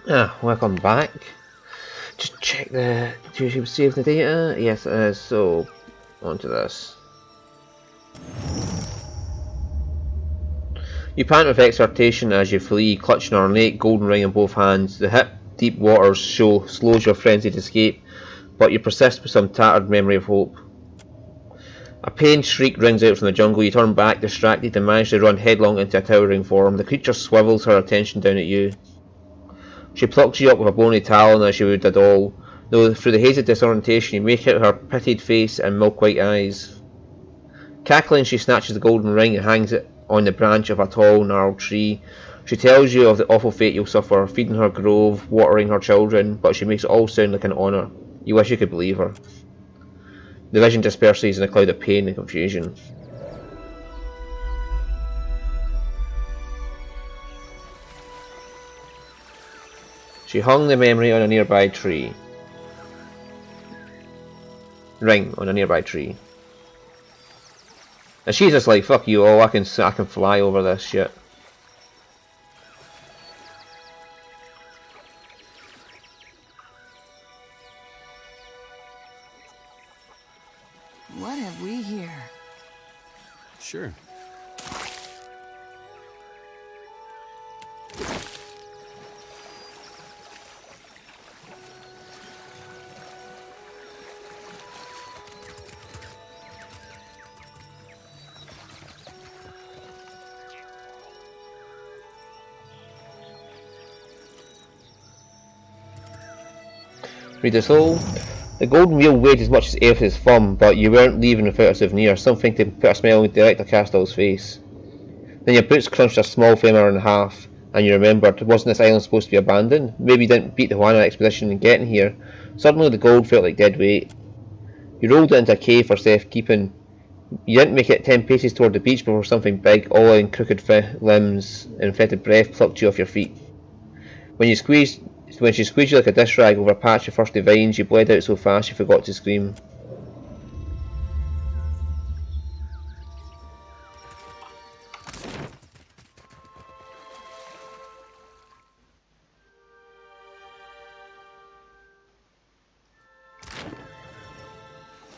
Welcome back. Just check the YouTube save the data. Yes, it is. So, on to this. You pant with exhortation as you flee, clutching an ornate golden ring in both hands. The hip-deep waters slows your frenzied escape, but you persist with some tattered memory of hope. A pained shriek rings out from the jungle. You turn back, distracted, and manage to run headlong into a towering form. The creature swivels her attention down at you. She plucks you up with a bony talon as she would a doll, though through the haze of disorientation you make out her pitted face and milk-white eyes. Cackling, she snatches the golden ring and hangs it on the branch of a tall, gnarled tree. She tells you of the awful fate you'll suffer, feeding her grove, watering her children, but she makes it all sound like an honour. You wish you could believe her. The vision disperses in a cloud of pain and confusion. She hung the memory on a nearby tree. Ring on a nearby tree. And she's just like, fuck you all, I can fly over this shit. What have we here? Sure. Read the soul. The golden wheel weighed as much as Aerith's thumb, but you weren't leaving without a souvenir, something to put a smile on Director Castell's face. Then your boots crunched a small flamer in half, and you remembered, wasn't this island supposed to be abandoned? Maybe you didn't beat the Juana expedition in getting here. Suddenly the gold felt like dead weight. You rolled it into a cave for safekeeping. You didn't make it 10 paces toward the beach before something big, all in crooked limbs and fetid breath, plucked you off your feet. When she squeezed you like a dish rag over a patch of thirsty vines, you bled out so fast you forgot to scream.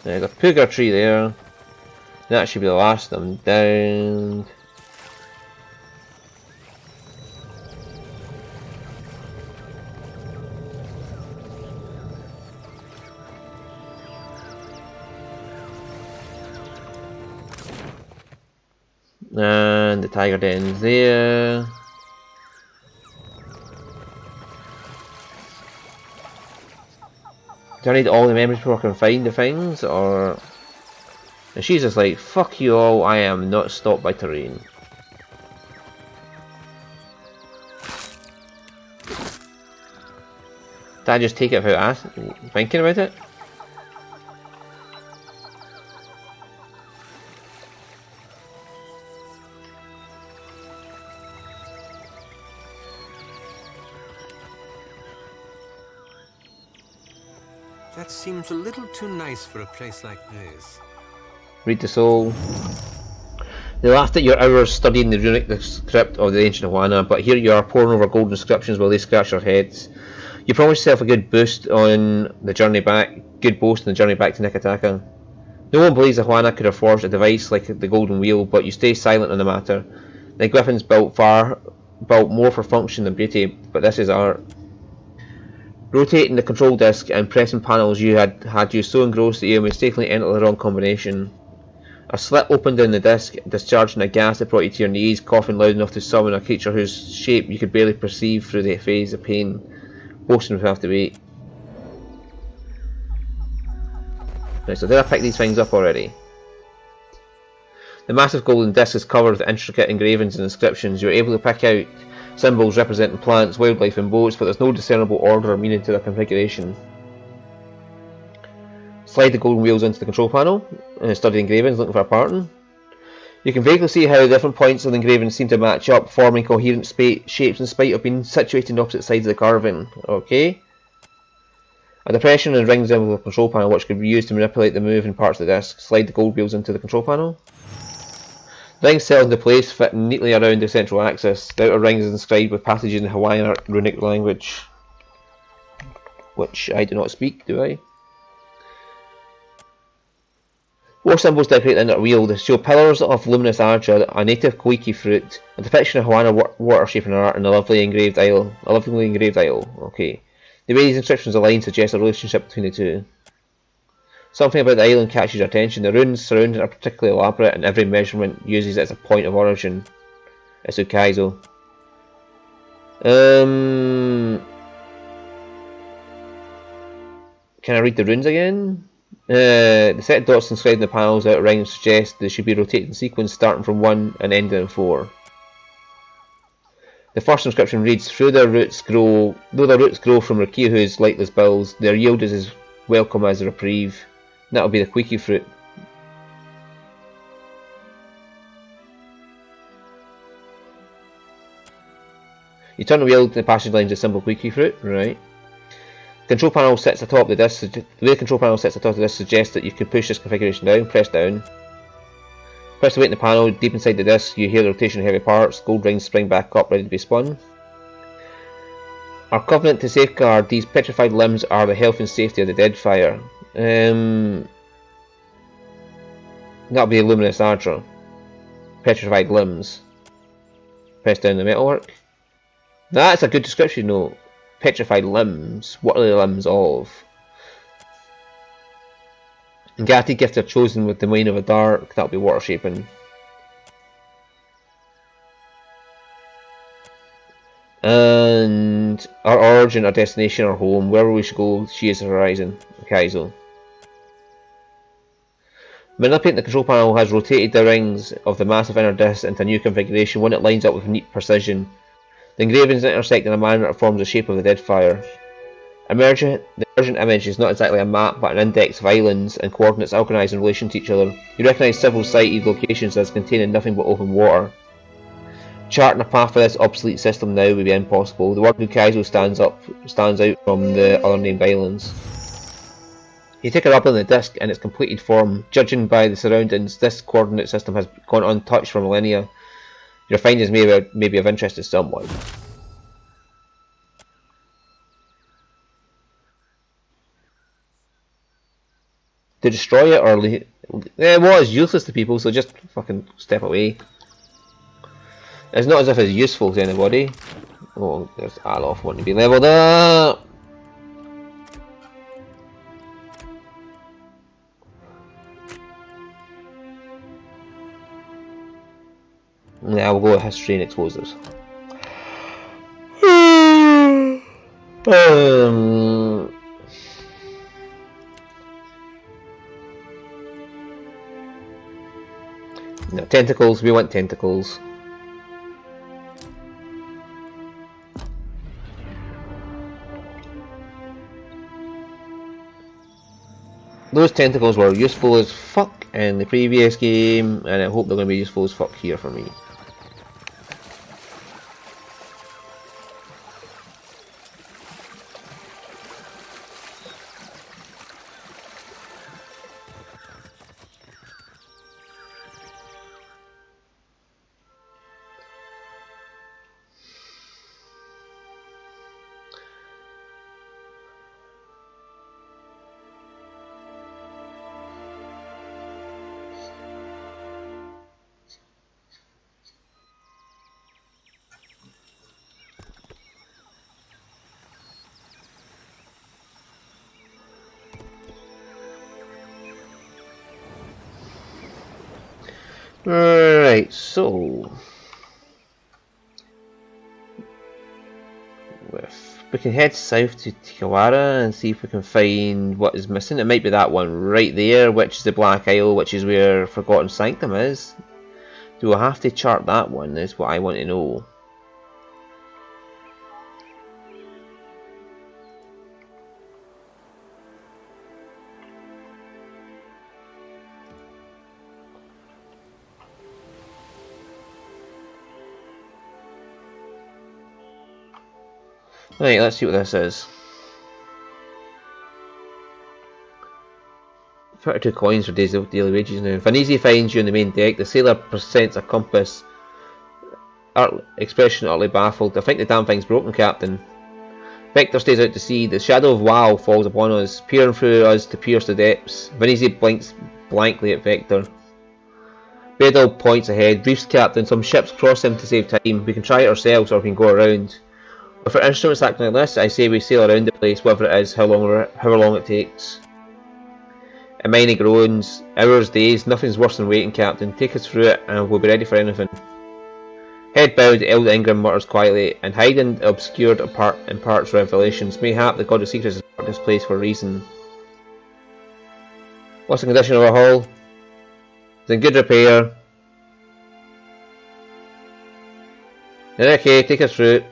There's a puga tree there. That should be the last of them down. And the tiger den's there. Do I need all the memories before I can find the things, or... And she's just like, fuck you all, I am not stopped by terrain. Did I just take it without thinking about it? That seems a little too nice for a place like this. Read the soul. They laughed at your hours studying the runic script of the ancient Juana, but here you are poring over golden inscriptions while they scratch their heads. You promised yourself a good boost on the journey back, good boast on the journey back to Nikataka. No one believes that Juana could have forged a device like the golden wheel, but you stay silent on the matter. The griffins built more for function than beauty, but this is art. Rotating the control disc and pressing panels you had you so engrossed that you mistakenly entered the wrong combination. A slit opened in the disc, discharging a gas that brought you to your knees, coughing loud enough to summon a creature whose shape you could barely perceive through the phase of pain. Boasting would have to wait. Right, so did I pick these things up already? The massive golden disc is covered with intricate engravings and inscriptions. You are able to pick out symbols representing plants, wildlife and boats, but there's no discernible order or meaning to their configuration. Slide the golden wheels into the control panel and study the engravings, looking for a pattern. You can vaguely see how the different points of the engravings seem to match up, forming coherent shapes in spite of being situated on opposite sides of the carving. Okay. A depression and rings in the control panel which could be used to manipulate the moving parts of the disc. Slide the gold wheels into the control panel. Rings settled into fitting neatly around the central axis. The outer ring is inscribed with passages in the Hawaiian runic language. which I do not speak, do I? War symbols decorate the inner wheel. They show pillars of luminous ardra, a native koiki fruit, a depiction of Hawaiian water shaping art, and a lovely engraved idol. Okay. The way these inscriptions align suggests a relationship between the two. Something about the island catches your attention. The runes surrounding it are particularly elaborate, and every measurement uses it as a point of origin. It's Ukaizo. Can I read the runes again? The set of dots inscribed in the panels out of rhymes suggest they should be rotated in sequence, starting from 1 and ending in 4. The first inscription reads, though the roots grow from Rikihu's lightless bills, their yield is as welcome as a reprieve. And that'll be the Quiki fruit. You turn the wheel, the passage line's a simple Quiki fruit, right? Control panel sits atop the disc. The way the control panel sits atop the disc suggests that you can push this configuration down. Press down. Press the weight in the panel. Deep inside the disc, you hear the rotation of heavy parts. Gold rings spring back up, ready to be spun. Our covenant to safeguard these petrified limbs are the health and safety of the Deadfire. That'll be luminous ardra. Petrified limbs. Press down the metalwork. That's a good description, though. Petrified limbs. What are the limbs of? Ngati gifts are chosen with the domain of the dark. That'll be water shaping. And our origin, our destination, our home, wherever we should go, she is the horizon. Kaizo. Manipulating the control panel has rotated the rings of the massive inner disc into a new configuration, one that lines up with neat precision. The engravings intersect in a manner that forms the shape of the Deadfire. The emergent image is not exactly a map, but an index of islands and coordinates organised in relation to each other. You recognise several sighted locations as containing nothing but open water. Charting a path for this obsolete system now would be impossible. The word Ukaizo stands out from the other named islands. You take it up on the disc in its completed form. Judging by the surroundings, this coordinate system has gone untouched for millennia. Your findings may be of interest to someone. To destroy it or leave it was useless to people, so just fucking step away. It's not as if it's useful to anybody. Oh, there's Alof wanting to be leveled up. Now we'll go with history and explosives. No, tentacles, we want tentacles. Those tentacles were useful as fuck in the previous game, and I hope they're going to be useful as fuck here for me. Right, so we can head south to Tikawara and see if we can find what is missing. It might be that one right there, which is the Black Isle, which is where Forgotten Sanctum is. Do I have to chart that one? Is what I want to know. Right, let's see what this is. 32 coins for daily wages now. If an easy finds you in the main deck, the sailor presents a compass. Expression utterly baffled. I think the damn thing's broken, Captain. Vector stays out to sea. The shadow of WoW falls upon us, peering through us to pierce the depths. Vinizzi blinks blankly at Vector. Beardall points ahead. Briefs Captain, some ships cross him to save time. We can try it ourselves or we can go around. With our instruments acting like this, I say we sail around the place, whatever it is, however long it takes. Hermione groans. Hours, days, nothing's worse than waiting, Captain. Take us through it and we'll be ready for anything. Head bowed, Elder Ingram mutters quietly, and hiding obscured imparts revelations. Mayhap the God of Secrets has marked this place for a reason. What's the condition of our hull? It's in good repair. Okay, take us through.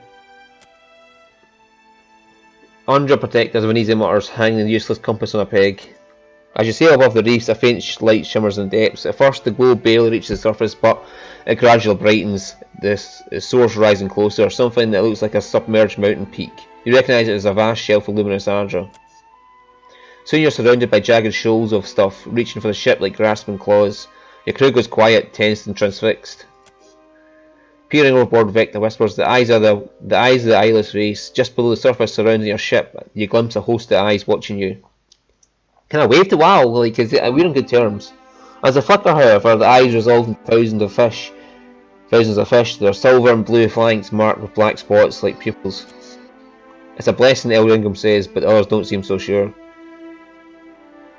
Andra protect us when easy mutters, hanging the useless compass on a peg. As you sail above the reefs, a faint light shimmers in the depths. At first the globe barely reaches the surface, but it gradually brightens. This soars rising closer, something that looks like a submerged mountain peak. You recognise it as a vast shelf of luminous Ardra. Soon you're surrounded by jagged shoals of stuff, reaching for the ship like grasping claws. Your crew goes quiet, tensed and transfixed. Peering overboard, Vector whispers, the eyes of the eyeless race. Just below the surface surrounding your ship, you glimpse a host of eyes watching you. Can I wave to WoW? Like, we're on good terms. As a flicker, however, the eyes resolve into thousands of fish. Their silver and blue flanks marked with black spots like pupils. It's a blessing, Elder Ingram says, but others don't seem so sure.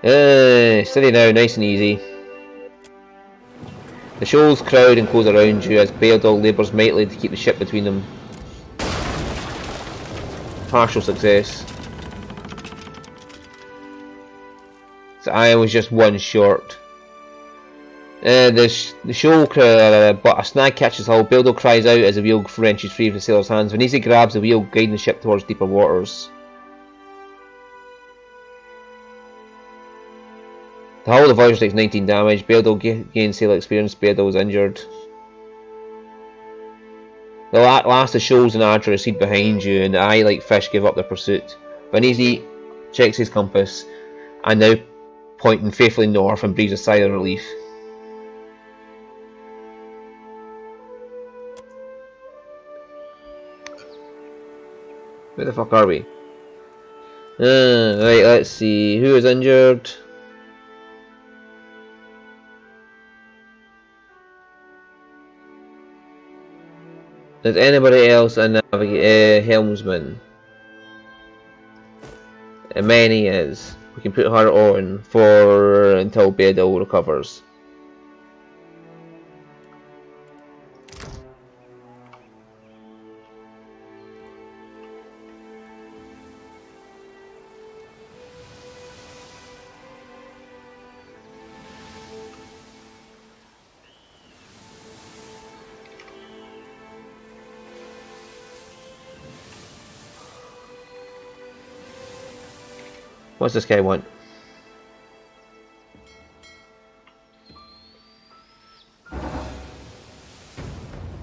Steady now, nice and easy. The shoals crowd and close around you as Beardall labours mightily to keep the ship between them. Partial success. So I was just one short. The shoal crowd, but a snag catches hull. Beardall cries out as the wheel wrenches free of the sailor's hands. Vinizzi grabs the wheel, guiding the ship towards deeper waters. The hull of the Voyager takes 19 damage. Beardall gains sailor experience. Beardall is injured. The last of shoals and Ardra recede behind you, and the eye like fish give up their pursuit. Vinizzi checks his compass, and now pointing faithfully north and breathes a sigh of relief. Where the fuck are we? Right, let's see. Who is injured? Is anybody else a helmsman? Many is. We can put her on for until Beardall recovers. What's this guy want?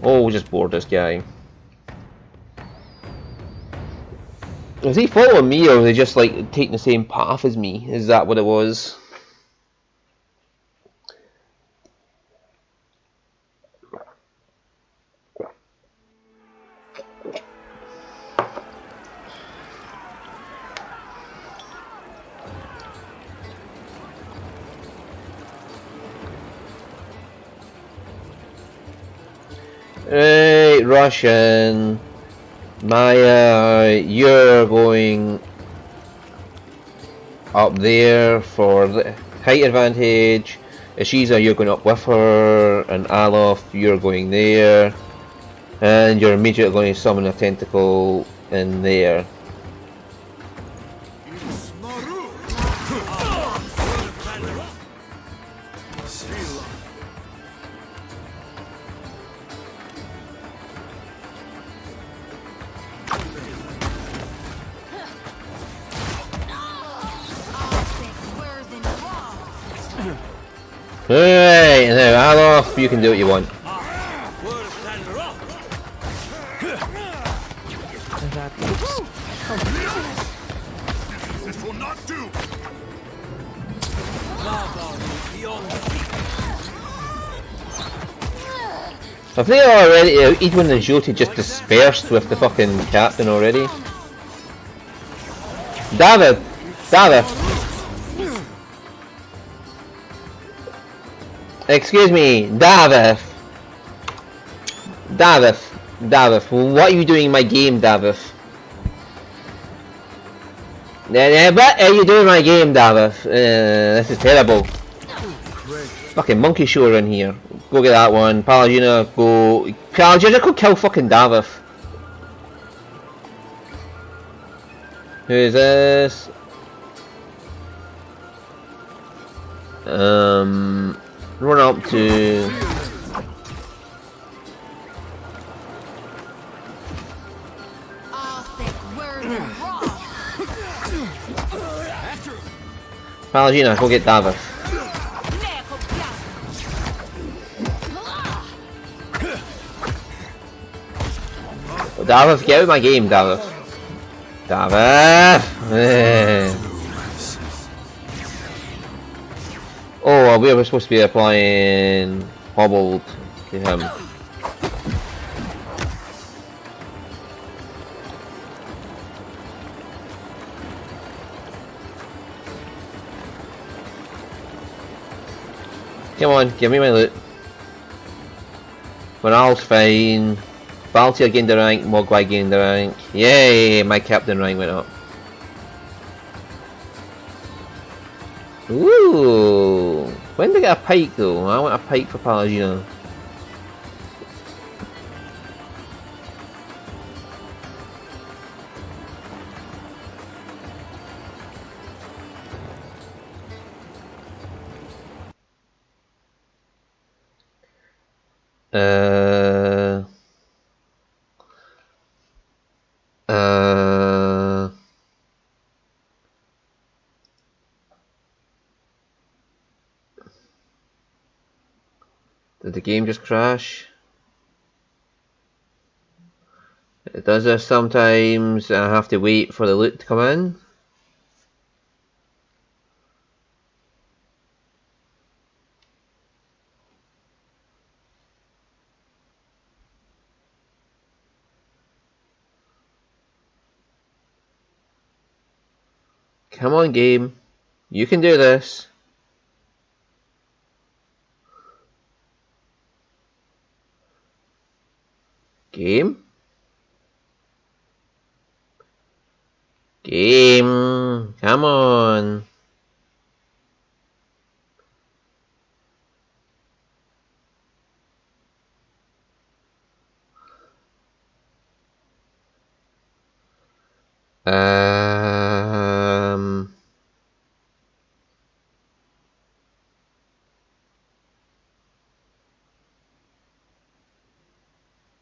Oh, we'll just board this guy. Was he following me, or was he just like taking the same path as me? Is that what it was? Right, Russian. Maya, you're going up there for the height advantage. Ishiza, you're going up with her. And Alof, you're going there. And you're immediately going to summon a tentacle in there. Alright, now Alof, you can do what you want. This will not do. Have they already, Edwin and Jyoti just dispersed with the fucking captain already? David! David! Excuse me, David! David! David, what are you doing in my game, David? What are you doing in my game, David? This is terrible. Fucking monkey show in here. Go get that one. Palagina, go. Palagina, go kill fucking David. Who is this? Run up to. Palagina, go get David. David, get out of my game, David. David! Oh, we were supposed to be applying hobbled to him. Come on, give me my loot. Morale's fine. Baltier gained the rank, Mogwai gained the rank. Yay, my captain rank went up. Ooh, when did I get a pike though? I want a pike for Palagina. Did the game just crash? It does this sometimes. I have to wait for the loot to come in. Come on, game. You can do this. Game? Game, come on.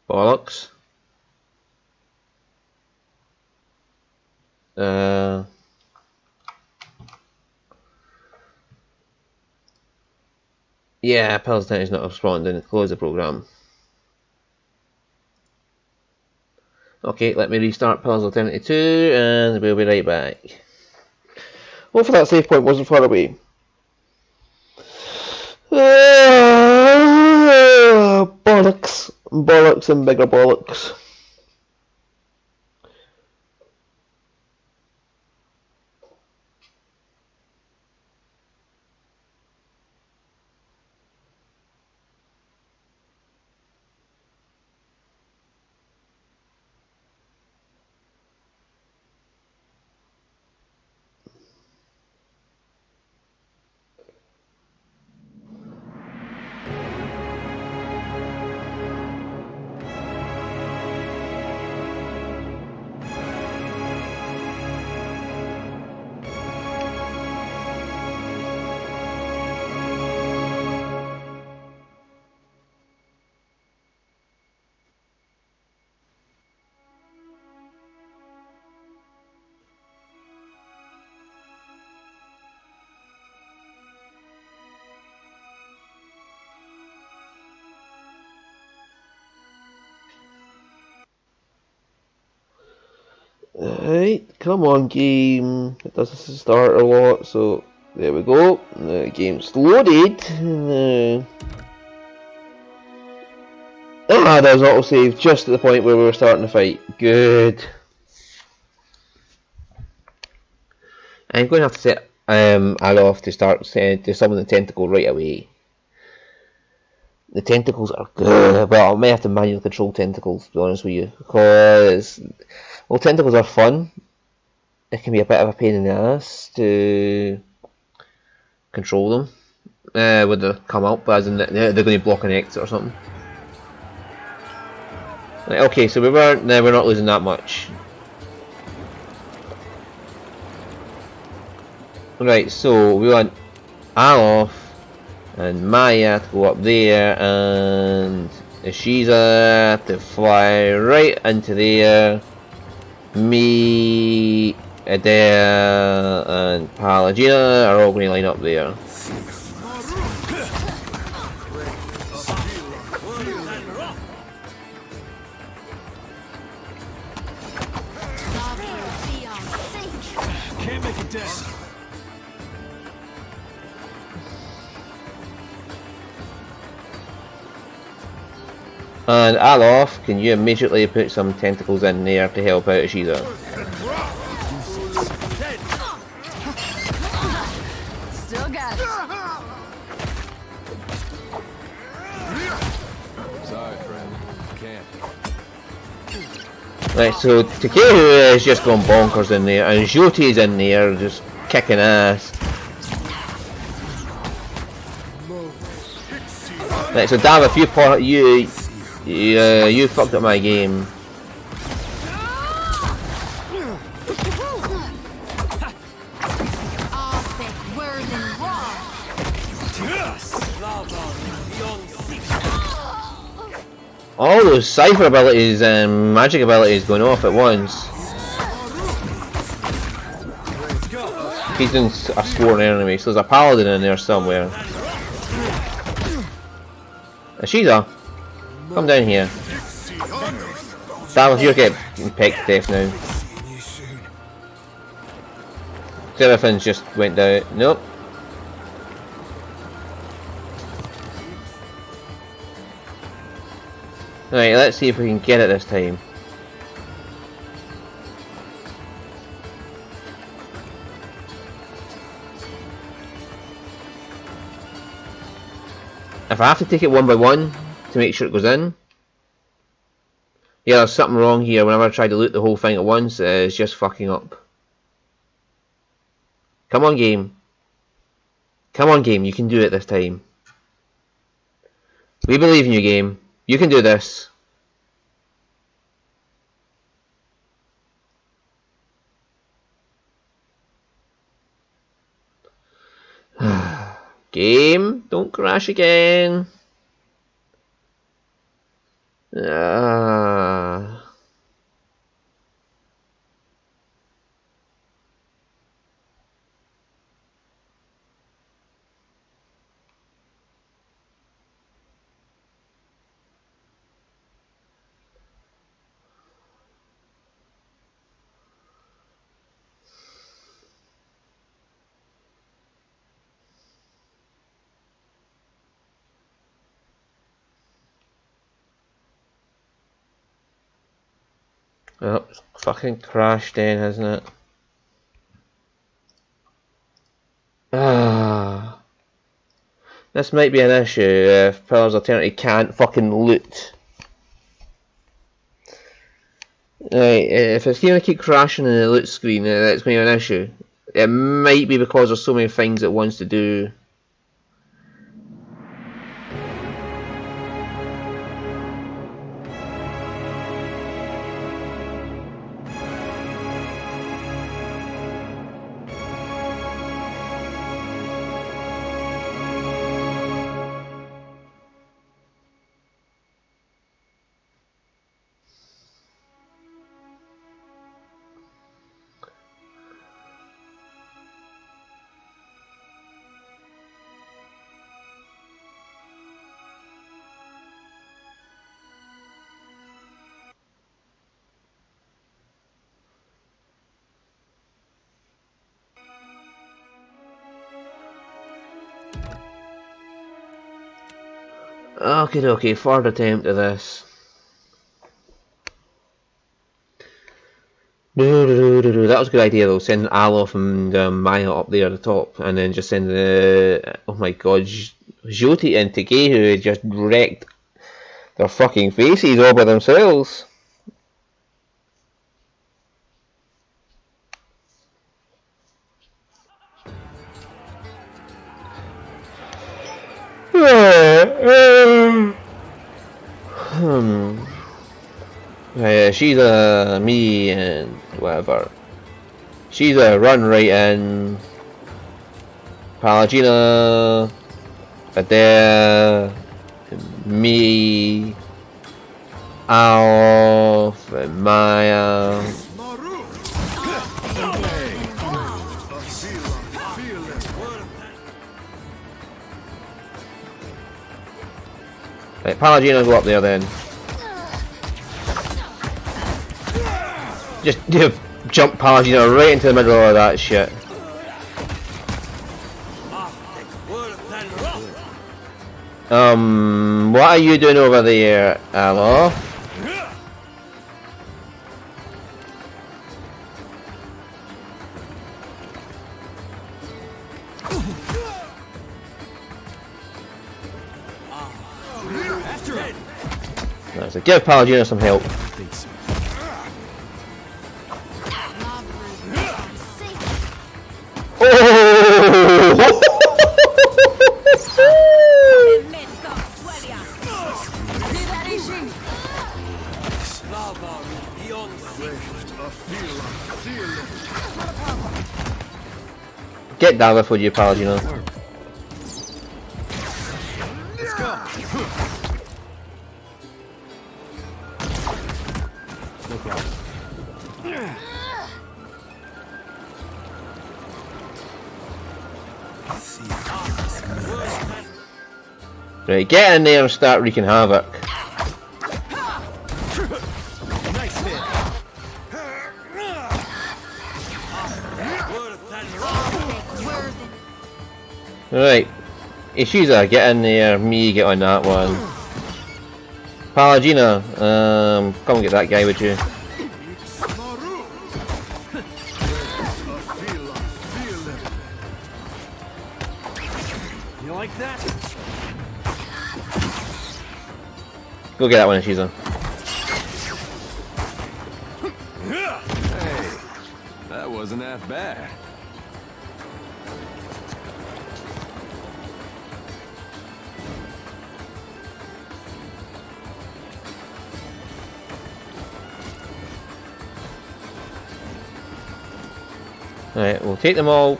Bollocks. Yeah, Palestine is not responding. Close the program. Okay, let me restart Pillars Eternity 2 and we'll be right back. Hopefully that save point wasn't far away. Bollocks. Bollocks and bigger bollocks. Alright, come on game. It does start a lot, so there we go. The game's loaded. There's autosave just at the point where we were starting to fight. Good. I'm going to have to set Alof to start to summon the tentacle right away. The tentacles are good, but I may have to manually control tentacles, to be honest with you, because well, tentacles are fun. It can be a bit of a pain in the ass to control them when they come out, but as in they're going to block an exit or something. Right, okay, so we're not losing that much. Right, so we want Alof and Maya to go up there, and Ishiza to fly right into there. Me, Adele, and Palagina are all going to line up there. Can't make it dead. And Alof, can you immediately put some tentacles in there to help out Ishiza? Still got it. Sorry, friend. Can't. Right, so Takeru is just going bonkers in there, and Jyoti is in there just kicking ass. Right, so Dav, if you fucked up my game. All those cipher abilities and magic abilities going off at once. He's doing a sworn enemy, so there's a paladin in there somewhere. Ishiza, come down here. Dallas, you're getting picked death now. Seraphin's just went down. Nope. Right, let's see if we can get it this time. If I have to take it one by one to make sure it goes in. Yeah, there's something wrong here. Whenever I try to loot the whole thing at once, it's just fucking up. Come on, game. Come on, game. You can do it this time. We believe in you, game. You can do this. Game, don't crash again. Oh, it's fucking crashed in, hasn't it? This might be an issue if Pillars of Eternity can't fucking loot. Right, if it's going to keep crashing in the loot screen, that's going to be an issue. It might be because there's so many things it wants to do. Okay, third attempt at this. That was a good idea though, sending Alof and Maya up there at the top, and then just send the, oh my god, Jyoti and Takeru just wrecked their fucking faces all by themselves. Yeah, she's me and whatever. She's a run right in. Palagina, Adair, me, Alf, and Maya. Right, Palagina, go up there then. Just jump Palagina right into the middle of that shit. What are you doing over there, Alof? Right, so give Palagina some help. Oh! Get down before you, Palagina. Let's go. Right, get in there and start wreaking havoc. Nice hit. Right, Ishiza, get in there. Me, get on that one. Palagina, come and get that guy with you. You like that? Go get that one, Ishiza. Hey, that wasn't half bad. Alright, we'll take them all.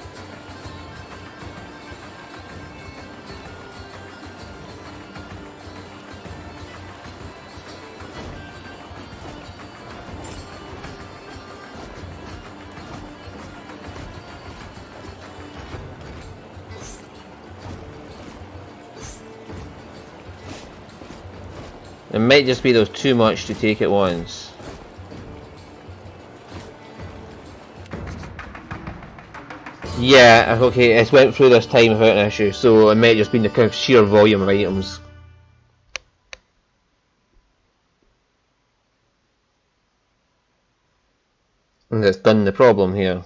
It might just be those too much to take at once. Yeah, okay, it's went through this time without an issue, so it might just be the kind of sheer volume of items. And that's done the problem here.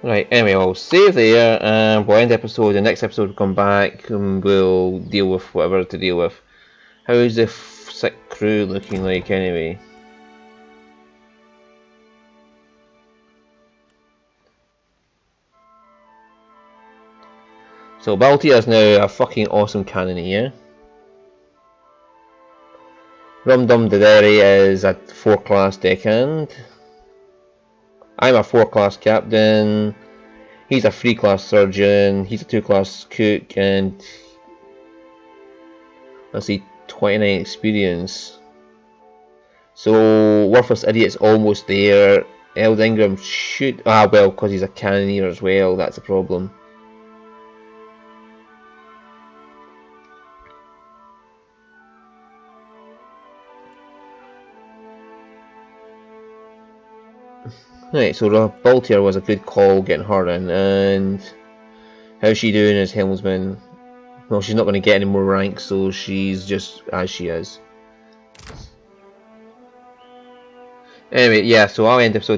Right, anyway, I'll save there and we'll end the episode. The next episode will come back and we'll deal with whatever to deal with. How's the sick crew looking like anyway? So Baltia is now a fucking awesome cannoneer. Rum Dum Daderi is a 4 class deckhand. I'm a 4 class captain. He's a 3 class surgeon. He's a 2 class cook, and let's see, 29 experience. So Worthless Idiot's almost there. Eld Ingram should, well, because he's a cannoneer as well, that's a problem. Right, so Baltier was a good call getting her in, and how's she doing as helmsman? Well, she's not going to get any more rank, so she's just as she is. Anyway, yeah, so I'll end episode